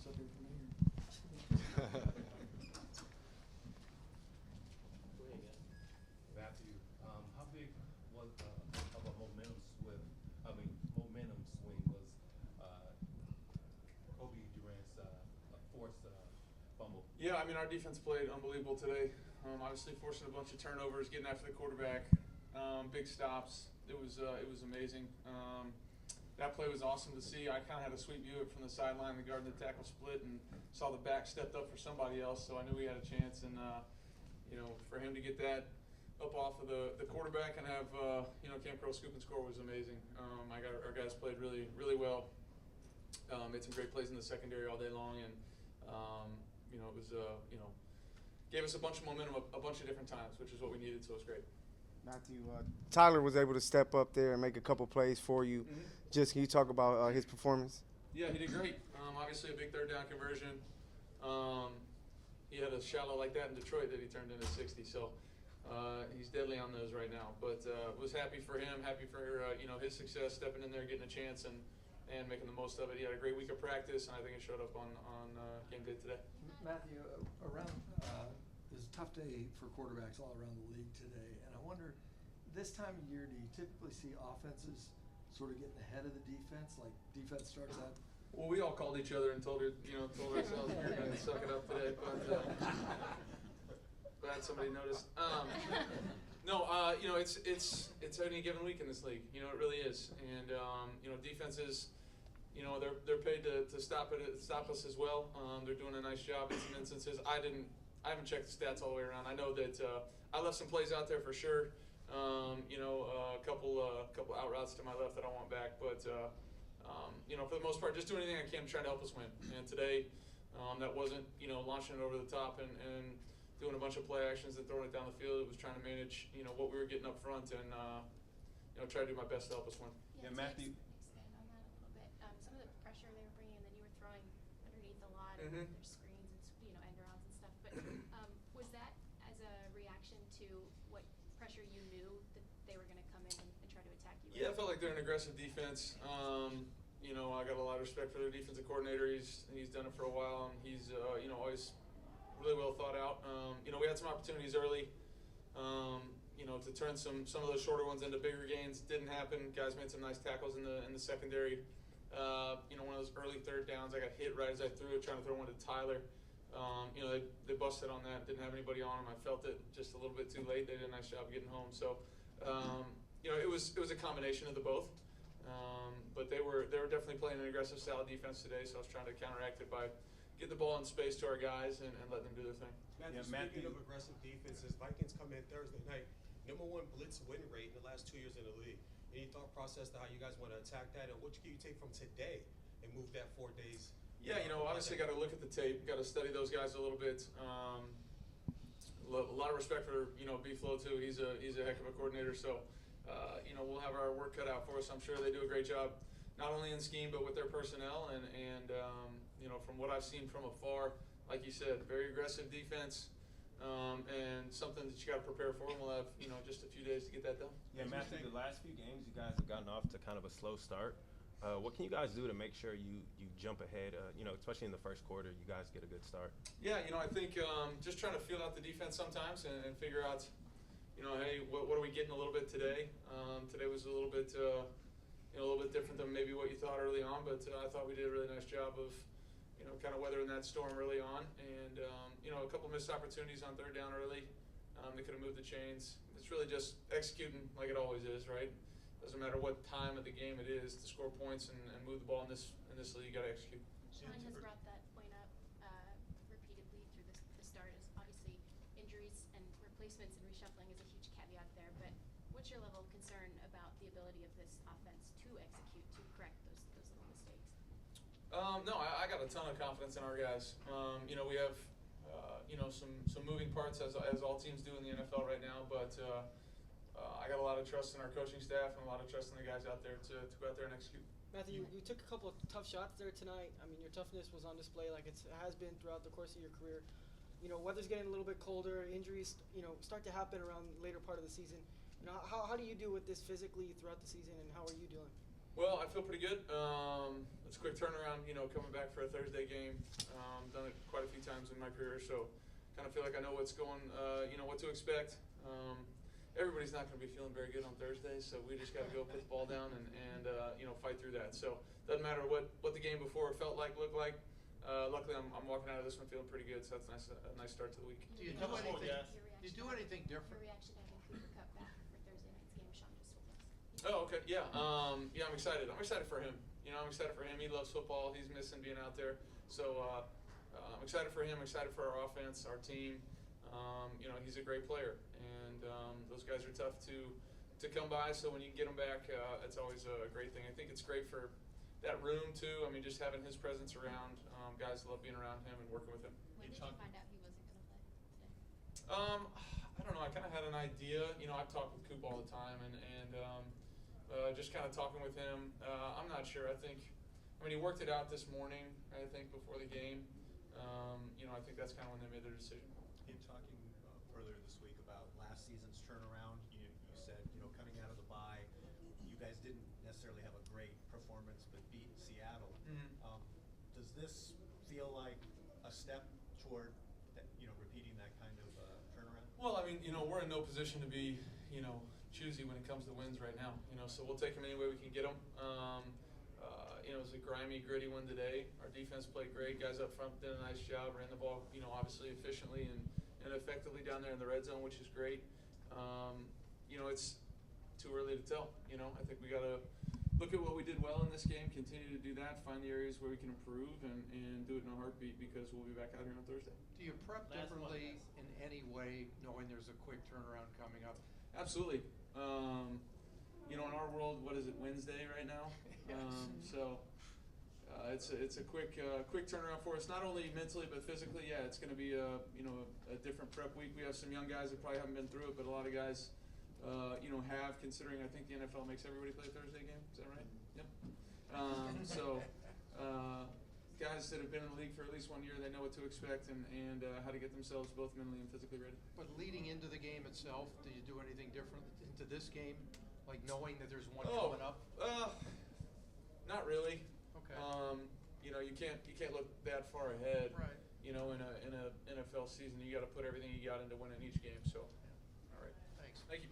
this up here for me? Go ahead, guys. Matthew, how big was of a momentum swing was Kobe Durant's forced fumble? Yeah, I mean, our defense played unbelievable today. Obviously forcing a bunch of turnovers, getting after the quarterback, big stops. It was amazing. That play was awesome to see. I kind of had a sweet view of it from the sideline. The guard and the tackle split, and saw the back stepped up for somebody else, so I knew we had a chance. And for him to get that up off of the quarterback and have Cam Crow scoop and score was amazing. Our guys played really, really well. Made some great plays in the secondary all day long, and it was gave us a bunch of momentum a bunch of different times, which is what we needed. So it was great. Matthew, Tyler was able to step up there and make a couple plays for you. Mm-hmm. Just can you talk about his performance? Yeah, he did great. Obviously a big third down conversion. He had a shallow like that in Detroit that he turned into 60. So he's deadly on those right now. But was happy for him, happy for his success, stepping in there, getting a chance, and making the most of it. He had a great week of practice, and I think it showed up on game day today. Matthew, it was a tough day for quarterbacks all around the league today, and I wonder, this time of year, do you typically see offenses sort of getting ahead of the defense, like defense starts out? Well, we all called each other and told ourselves we were going to suck it up today, but glad somebody noticed. It's any given week in this league. It really is, and defenses. They're paid to stop us as well. They're doing a nice job in some instances. I haven't checked the stats all the way around. I know that I left some plays out there for sure. A couple out routes to my left that I want back, but for the most part, just doing anything I can to try to help us win. And today, that wasn't launching it over the top and doing a bunch of play actions and throwing it down the field. It was trying to manage what we were getting up front and try to do my best to help us win. Yeah, Matthew. Expand on that a little bit. Some of the pressure they were bringing, and then you were throwing underneath a lot, Mm-hmm. and there's screens and end arounds and stuff. But was that as a reaction to what pressure you knew that they were going to come in and try to attack you? Yeah, I felt like they're an aggressive defense. I got a lot of respect for their defensive coordinator. He's done it for a while, and he's always really well thought out. We had some opportunities early. To turn some of those shorter ones into bigger gains. Didn't happen. Guys made some nice tackles in the secondary. One of those early third downs, I got hit right as I threw it, trying to throw one to Tyler. They busted on that. Didn't have anybody on them. I felt it just a little bit too late. They did a nice job getting home. So, it was a combination of the both. But they were definitely playing an aggressive style defense today. So I was trying to counteract it by getting the ball in space to our guys and letting them do their thing. Speaking of aggressive defenses, Vikings come in Thursday night, #1 blitz win rate in the last 2 years in the league. Any thought process to how you guys want to attack that, and what can you take from today and move that 4 days? Yeah, obviously got to look at the tape, got to study those guys a little bit. A lot of respect for B-Flow too. He's a heck of a coordinator, so we'll have our work cut out for us. I'm sure they do a great job, not only in scheme but with their personnel. And from what I've seen from afar, like you said, very aggressive defense. And something that you got to prepare for, and we'll have just a few days to get that done. Yeah, Matthew, the last few games you guys have gotten off to kind of a slow start. What can you guys do to make sure you jump ahead? Especially in the first quarter, you guys get a good start. Yeah, I think just trying to feel out the defense sometimes and figure out, hey, what are we getting a little bit today? Today was a little bit different than maybe what you thought early on, but I thought we did a really nice job of kind of weathering that storm early on, and a couple missed opportunities on third down early. They could have moved the chains. It's really just executing like it always is, right? Doesn't matter what time of the game it is to score points and move the ball in this league. You got to execute. Sean has brought that point up repeatedly through the start. Is obviously injuries and replacements and reshuffling is a huge caveat there. But what's your level of concern about the ability of this offense to execute, to correct those little mistakes? No, I got a ton of confidence in our guys. We have some moving parts as all teams do in the NFL right now, but I got a lot of trust in our coaching staff and a lot of trust in the guys out there to go out there and execute. Matthew, you took a couple of tough shots there tonight. I mean, your toughness was on display like it has been throughout the course of your career. Weather's getting a little bit colder, injuries, start to happen around the later part of the season. How do you deal with this physically throughout the season, and how are you doing? Well, I feel pretty good. It's a quick turnaround, coming back for a Thursday game. Done it quite a few times in my career, so kind of feel like I know what's going, what to expect. Everybody's not going to be feeling very good on Thursday, so we just got to go put the ball down and fight through that. So doesn't matter what the game before felt like, looked like. Luckily, I'm walking out of this one feeling pretty good, so that's a nice start to the week. Do you do anything? Do you do anything different? Your reaction to having Cooper Cup back for Thursday night's game, Sean just told us. Oh, okay, yeah. Yeah, I'm excited. I'm excited for him. I'm excited for him. He loves football. He's missing being out there. So I'm excited for him. I'm excited for our offense, our team. He's a great player, and those guys are tough to come by. So when you get them back, it's always a great thing. I think it's great for that room too. I mean, just having his presence around. Guys love being around him and working with him. When did you find out he wasn't going to play today? I don't know. I kind of had an idea. I've talked with Coop all the time, and just kind of talking with him. I'm not sure. I mean, he worked it out this morning, I think, before the game. I think that's kind of when they made their decision. In talking earlier this week about last season's turnaround, you said, coming out of the bye, you guys didn't necessarily have a great performance, but beat Seattle. Mm-hmm. Does this feel like a step toward, repeating that kind of turnaround? Well, I mean, we're in no position to be, choosy when it comes to wins right now. So we'll take them any way we can get them. It was a grimy, gritty one today. Our defense played great. Guys up front did a nice job. Ran the ball, obviously efficiently and effectively down there in the red zone, which is great. It's too early to tell. I think we got to look at what we did well in this game, continue to do that, find the areas where we can improve, and do it in a heartbeat because we'll be back out here on Thursday. Do you prep differently in any way, knowing there's a quick turnaround coming up? Absolutely. In our world, what is it, Wednesday right now? It's a quick turnaround for us, not only mentally but physically. Yeah, it's going to be a different prep week. We have some young guys that probably haven't been through it, but a lot of guys, have, considering I think the NFL makes everybody play a Thursday game. Is that right? Yep. Guys that have been in the league for at least 1 year, they know what to expect and how to get themselves both mentally and physically ready. But leading into the game itself, do you do anything different into this game, like knowing that there's one coming up? Not really. Okay. You can't look that far ahead. Right. In a NFL season, you got to put everything you got into winning each game. So, all right. Thanks. Thank you.